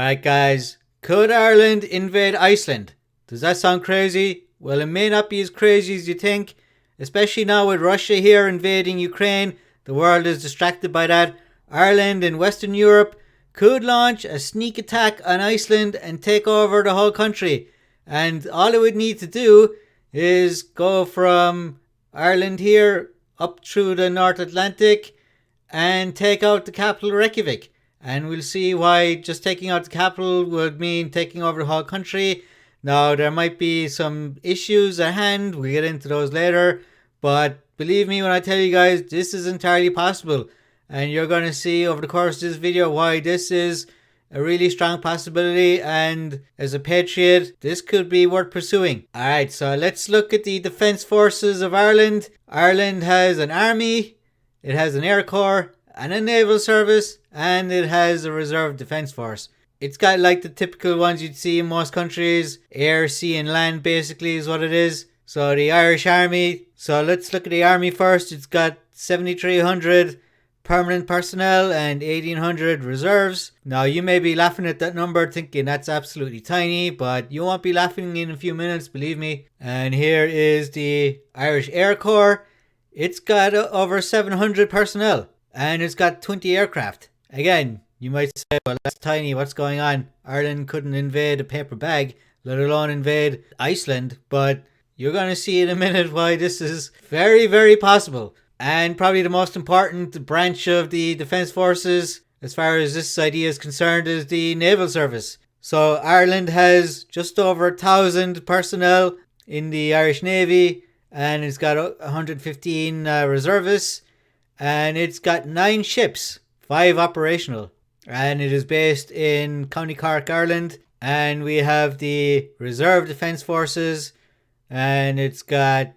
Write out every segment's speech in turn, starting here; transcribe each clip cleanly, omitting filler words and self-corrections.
Alright guys, could Ireland invade Iceland? Does that sound crazy? Well, it may not be as crazy as you think, especially now with Russia here invading Ukraine. The world is distracted by that. Ireland and Western Europe could launch a sneak attack on Iceland and take over the whole country. And all it would need to do is go from Ireland here up through the North Atlantic and take out the capital Reykjavik. And we'll see why just taking out the capital would mean taking over the whole country. Now, there might be some issues at hand. We'll get into those later. But believe me when I tell you guys, this is entirely possible. And you're going to see over the course of this video why this is a really strong possibility. And as a patriot, this could be worth pursuing. Alright, so let's look at the defence forces of Ireland. Ireland has an army, it has an air corps, and a naval service, and it has a reserve defence force. It's got like the typical ones you'd see in most countries. Air, sea and land basically is what it is. So the Irish Army, so let's look at the army first. It's got 7,300 permanent personnel and 1,800 reserves. Now you may be laughing at that number thinking that's absolutely tiny, but you won't be laughing in a few minutes, believe me. And here is the Irish Air Corps. It's got over 700 personnel. And it's got 20 aircraft. Again, you might say, well, that's tiny. What's going on? Ireland couldn't invade a paper bag, let alone invade Iceland. But you're going to see in a minute why this is very, very possible. And probably the most important branch of the defence forces, as far as this idea is concerned, is the naval service. So Ireland has just over 1,000 personnel in the Irish Navy. And it's got 115 reservists. And it's got 9 ships, 5 operational. And it is based in County Cork, Ireland. And we have the Reserve Defence Forces. And it's got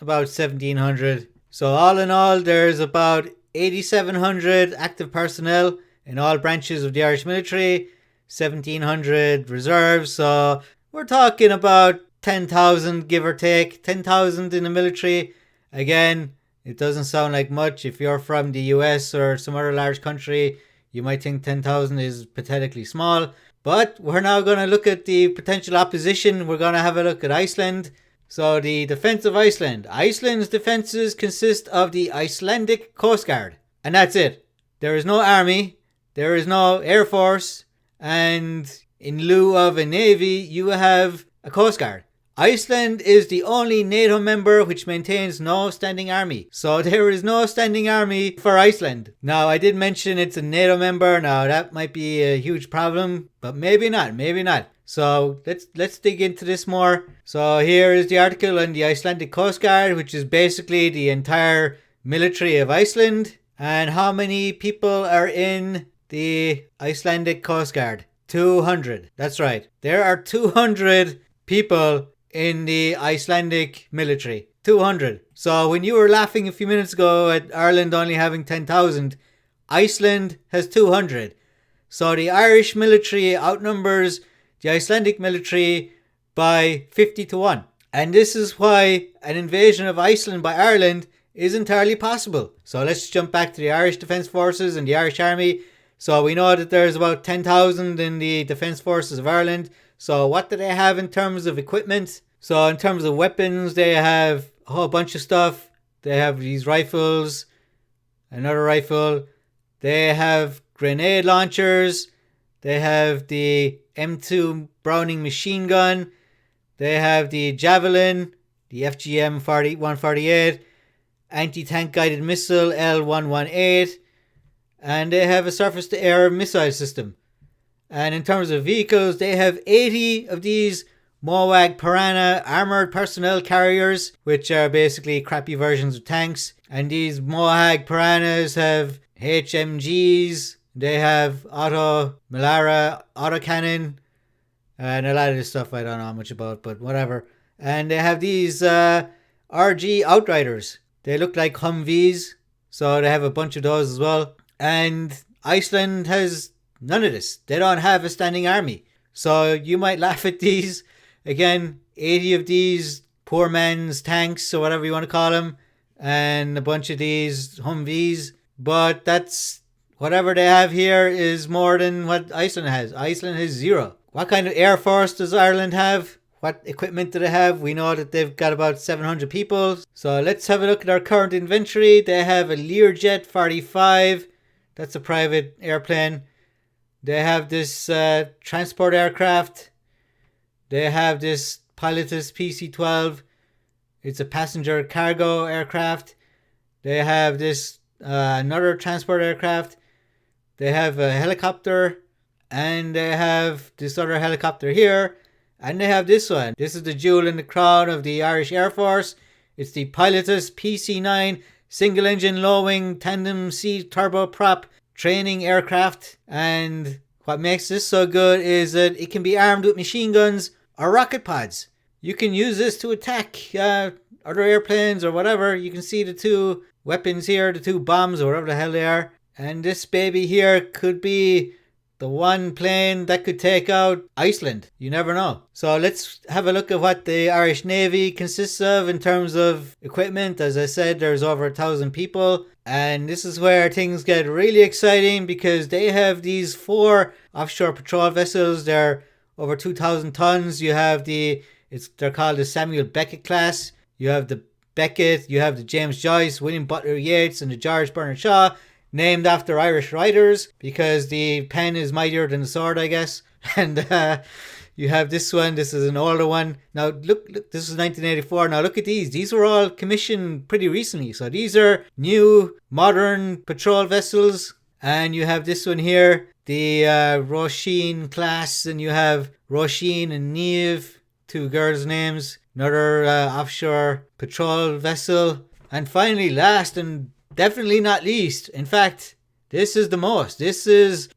about 1,700. So all in all, there's about 8,700 active personnel in all branches of the Irish military. 1,700 reserves. So we're talking about 10,000, give or take. 10,000 in the military. Again, it doesn't sound like much. If you're from the US or some other large country, you might think 10,000 is pathetically small. But we're now going to look at the potential opposition. We're going to have a look at Iceland. So the defence of Iceland. Iceland's defences consist of the Icelandic Coast Guard. And that's it. There is no army. There is no air force. And in lieu of a navy, you have a Coast Guard. Iceland is the only NATO member which maintains no standing army. So there is no standing army for Iceland. Now, I did mention it's a NATO member. Now, that might be a huge problem, but maybe not, maybe not. So let's dig into this more. So here is the article on the Icelandic Coast Guard, which is basically the entire military of Iceland. And how many people are in the Icelandic Coast Guard? 200. That's right. There are 200 people in the Icelandic military. 200. So when you were laughing a few minutes ago at Ireland only having 10,000, Iceland has 200. So the Irish military outnumbers the Icelandic military by 50 to 1. And this is why an invasion of Iceland by Ireland is entirely possible. So let's jump back to the Irish Defence Forces and the Irish Army. So we know that there's about 10,000 in the Defence Forces of Ireland. So what do they have in terms of equipment? So in terms of weapons, they have a whole bunch of stuff. They have these rifles, another rifle. They have grenade launchers. They have the M2 Browning machine gun. They have the Javelin, the FGM 148, anti-tank guided missile L118. And they have a surface-to-air missile system. And in terms of vehicles, they have 80 of these MOAG Piranha armoured personnel carriers, which are basically crappy versions of tanks. And these MOAG Piranhas have HMGs, they have Melara autocannon, and a lot of this stuff I don't know much about, but whatever. And they have these RG Outriders. They look like Humvees, so they have a bunch of those as well. And Iceland has none of this. They don't have a standing army. So you might laugh at these. Again, 80 of these poor man's tanks, or whatever you want to call them, and a bunch of these Humvees. But that's whatever they have here is more than what Iceland has. Iceland has zero. What kind of air force does Ireland have? What equipment do they have? We know that they've got about 700 people. So let's have a look at our current inventory. They have a Learjet 45. That's a private airplane. They have this transport aircraft. They have this Pilatus PC-12. It's a passenger cargo aircraft. They have this another transport aircraft. They have a helicopter. And they have this other helicopter here. And they have this one. This is the jewel in the crown of the Irish Air Force. It's the Pilatus PC-9 single engine low wing tandem seat turboprop training aircraft. And what makes this so good is that it can be armed with machine guns or rocket pods. You can use this to attack other airplanes or whatever. You can see the two weapons here, the two bombs or whatever the hell they are. And this baby here could be the one plane that could take out Iceland. You never know. So let's have a look at what the Irish Navy consists of in terms of equipment. As I said, there's over 1,000 people. And this is where things get really exciting because they have these 4 offshore patrol vessels. They're over 2,000 tons. You have they're called the Samuel Beckett class. You have the Beckett, you have the James Joyce, William Butler Yeats, and the George Bernard Shaw, named after Irish writers because the pen is mightier than the sword, I guess. And you have this one. This is an older one. Now look, this is 1984. Now look at these. These were all commissioned pretty recently. So these are new, modern patrol vessels. And you have this one here, the Roisin class, and you have Roisin and Niamh, 2 girls' names. Another offshore patrol vessel. And finally, last and definitely not least, in fact, this is the most. This is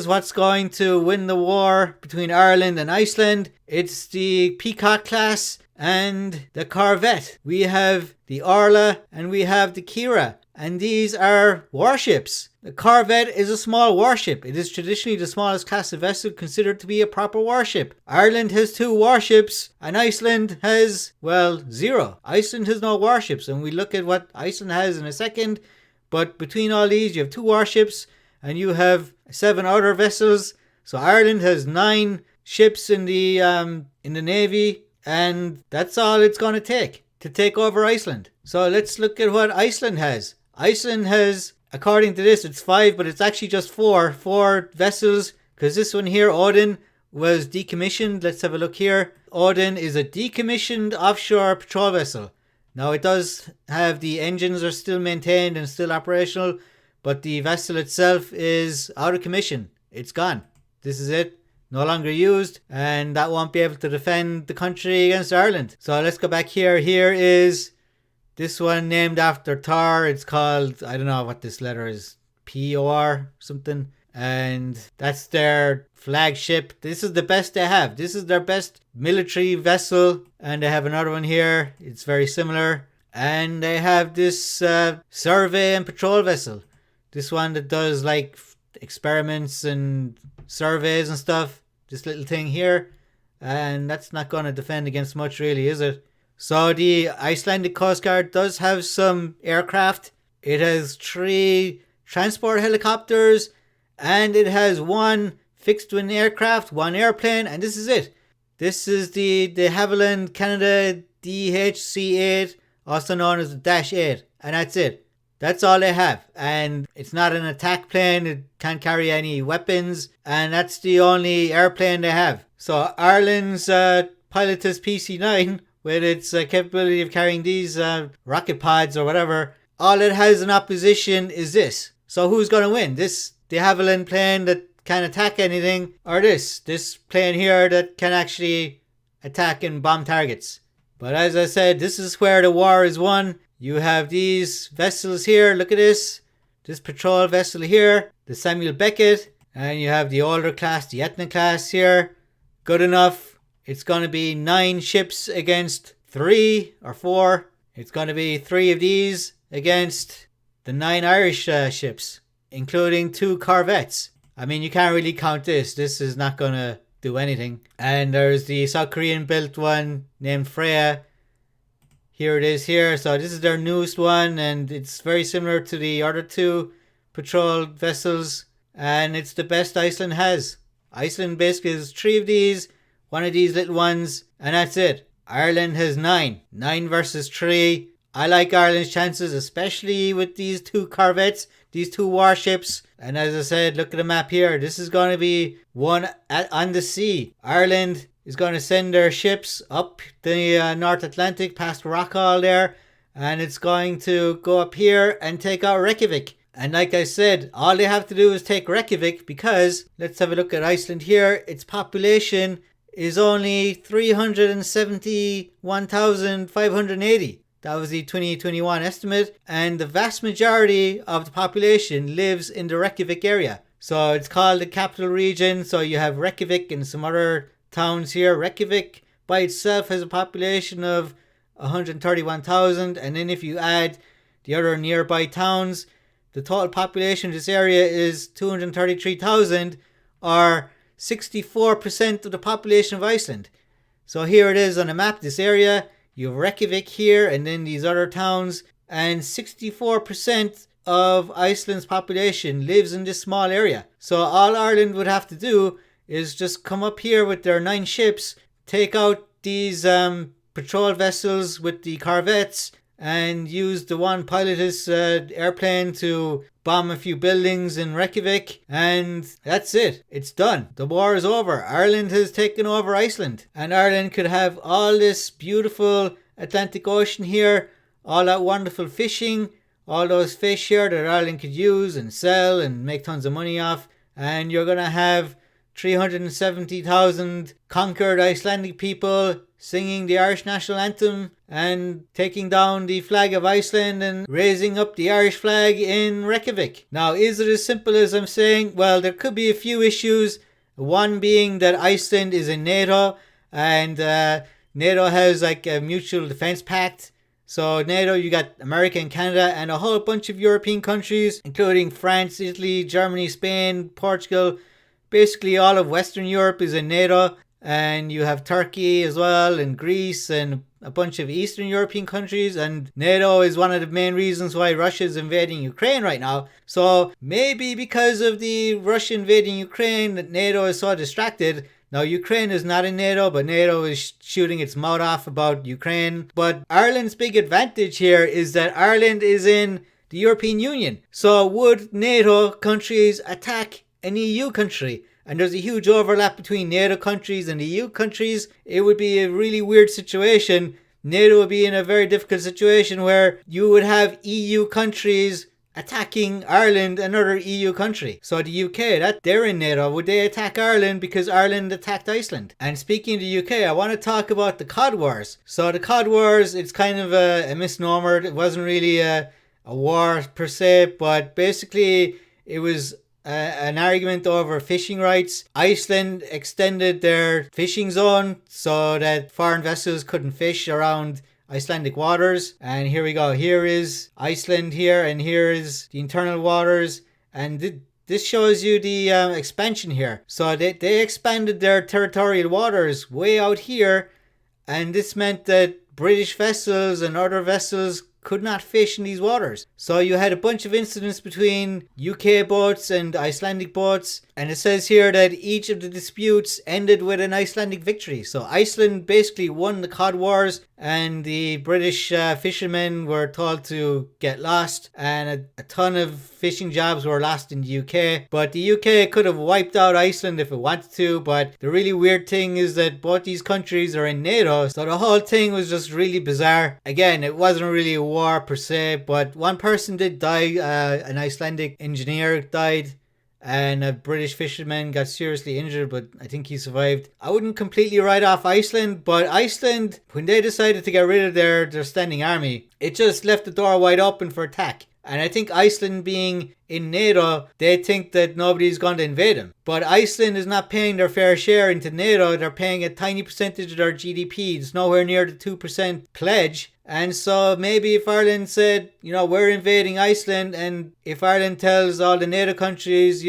what's going to win the war between Ireland and Iceland. It's the Peacock class and the Corvette. We have the Orla and we have the Kira. And these are warships. The Corvette is a small warship. It is traditionally the smallest class of vessel considered to be a proper warship. Ireland has 2 warships and Iceland has, well, 0. Iceland has no warships, and we look at what Iceland has in a second. But between all these, you have 2 warships and you have 7 other vessels. So Ireland has 9 ships in the Navy, and that's all it's going to take over Iceland. So let's look at what Iceland has. Iceland has, according to this, it's 5, but it's actually just 4 vessels, because this one here, Odin, was decommissioned. Let's have a look here. Odin is a decommissioned offshore patrol vessel. Now it does have the engines are still maintained and still operational, but the vessel itself is out of commission. It's gone. This is it. No longer used, and that won't be able to defend the country against Ireland. So let's go back here. Here is this one named after Thor. It's called, I don't know what this letter is, POR something. And that's their flagship. This is the best they have. This is their best military vessel. And they have another one here. It's very similar. And they have this survey and patrol vessel. This one that does like experiments and surveys and stuff. This little thing here. And that's not going to defend against much really, is it? So the Icelandic Coast Guard does have some aircraft. It has 3 transport helicopters. And it has 1 fixed wing aircraft, 1 airplane, and this is it. This is the de Havilland Canada DHC-8, also known as the Dash 8, and that's it. That's all they have, and it's not an attack plane, it can't carry any weapons, and that's the only airplane they have. So Ireland's Pilatus PC-9, with its capability of carrying these rocket pods or whatever, all it has in opposition is this. So who's going to win? This de Havilland plane that can't attack anything, or this plane here that can actually attack and bomb targets. But as I said, this is where the war is won. You have these vessels here. Look at this patrol vessel here, the Samuel Beckett, and you have the older class, the Etna class here. Good enough. It's going to be 9 ships against 3 or 4. It's going to be 3 of these against the 9 Irish ships, including 2 corvettes. I mean, you can't really count this. This is not going to do anything. And there's the South Korean built one named Freya. Here it is here. So this is their newest one, and it's very similar to the other 2. patrol vessels, and it's the best Iceland has. Iceland basically has 3 of these, one of these little ones, and that's it. Ireland has 9. 9 versus 3. I like Ireland's chances, especially with these 2 corvettes, these 2 warships. And as I said, look at the map here. This is going to be one on the sea. Ireland is going to send their ships up the North Atlantic past Rockall there. And it's going to go up here and take out Reykjavik. And like I said, all they have to do is take Reykjavik, because let's have a look at Iceland here. Its population is only 371,580. That was the 2021 estimate. And the vast majority of the population lives in the Reykjavik area. So it's called the capital region. So you have Reykjavik and some other towns here. Reykjavik by itself has a population of 131,000. And then if you add the other nearby towns, the total population of this area is 233,000, or 64% of the population of Iceland. So here it is on a map, this area. You have Reykjavik here and then these other towns, and 64% of Iceland's population lives in this small area. So all Ireland would have to do is just come up here with their 9 ships, take out these patrol vessels with the corvettes, and use the one pilotless airplane to bomb a few buildings in Reykjavik, and that's it. It's done. The war is over. Ireland has taken over Iceland, and Ireland could have all this beautiful Atlantic Ocean here, all that wonderful fishing, all those fish here that Ireland could use and sell and make tons of money off, and you're going to have 370,000 conquered Icelandic people singing the Irish national anthem and taking down the flag of Iceland and raising up the Irish flag in Reykjavik. Now, is it as simple as I'm saying? Well, there could be a few issues. One being that Iceland is in NATO, and NATO has like a mutual defense pact. So NATO, you got America and Canada and a whole bunch of European countries, including France, Italy, Germany, Spain, Portugal. Basically all of Western Europe is in NATO. And you have Turkey as well, and Greece, and a bunch of Eastern European countries. And NATO is one of the main reasons why Russia is invading Ukraine right now. So maybe because of the Russia invading Ukraine, that NATO is so distracted. Now, Ukraine is not in NATO, but NATO is shooting its mouth off about Ukraine. But Ireland's big advantage here is that Ireland is in the European Union. So would NATO countries attack an EU country? And there's a huge overlap between NATO countries and the EU countries. It would be a really weird situation. NATO would be in a very difficult situation where you would have EU countries attacking Ireland, another EU country. So the UK, they're in NATO. Would they attack Ireland because Ireland attacked Iceland? And speaking of the UK, I want to talk about the Cod Wars. So the Cod Wars, it's kind of a misnomer. It wasn't really a war per se, but basically it was an argument over fishing rights. Iceland extended their fishing zone so that foreign vessels couldn't fish around Icelandic waters. And here we go. Here is Iceland here, and here is the internal waters. And this shows you the expansion here. So they expanded their territorial waters way out here. And this meant that British vessels and other vessels could not fish in these waters. So you had a bunch of incidents between UK boats and Icelandic boats, and it says here that each of the disputes ended with an Icelandic victory. So Iceland basically won the Cod Wars, and the British fishermen were told to get lost, and a ton of fishing jobs were lost in the UK. But the UK could have wiped out Iceland if it wanted to, but the really weird thing is that both these countries are in NATO, so the whole thing was just really bizarre. Again, it wasn't really a war per se, but one person did die. An Icelandic engineer died, and a British fisherman got seriously injured, but I think he survived. I wouldn't completely write off Iceland, but Iceland, when they decided to get rid of their standing army, it just left the door wide open for attack. And I think Iceland being in NATO, they think that nobody's going to invade them. But Iceland is not paying their fair share into NATO. They're paying a tiny percentage of their GDP. It's nowhere near the 2% pledge. And so maybe if Ireland said, we're invading Iceland, and if Ireland tells all the NATO countries,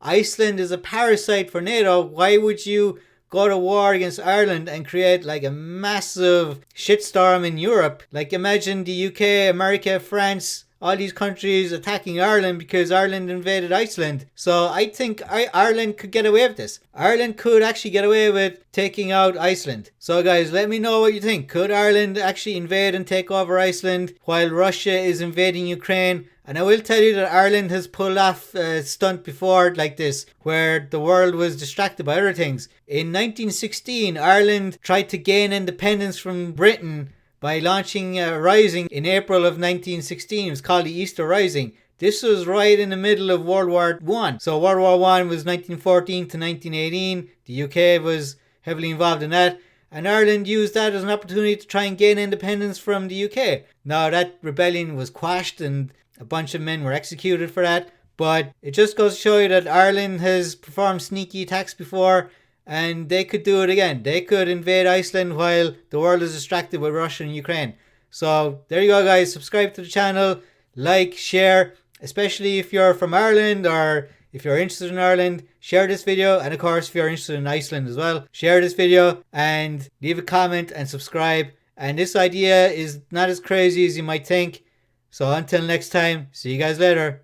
Iceland is a parasite for NATO, why would you go to war against Ireland and create like a massive shitstorm in Europe? Like imagine the UK, America, France, all these countries attacking Ireland because Ireland invaded Iceland. So I think Ireland could get away with this. Ireland could actually get away with taking out Iceland. So guys, let me know what you think. Could Ireland actually invade and take over Iceland while Russia is invading Ukraine? And I will tell you that Ireland has pulled off a stunt before like this, where the world was distracted by other things. In 1916, Ireland tried to gain independence from Britain by launching a rising in April of 1916. It was called the Easter Rising. This was right in the middle of World War I. So World War I was 1914 to 1918. The UK was heavily involved in that. And Ireland used that as an opportunity to try and gain independence from the UK. Now that rebellion was quashed and a bunch of men were executed for that. But it just goes to show you that Ireland has performed sneaky attacks before, and they could do it again. They could invade Iceland while the world is distracted with Russia and Ukraine. So there you go, guys. Subscribe to the channel, like, share, especially if you're from Ireland or if you're interested in Ireland. Share this video, and of course if you're interested in Iceland as well, share this video and leave a comment and subscribe. And this idea is not as crazy as you might think. So until next time, see you guys later.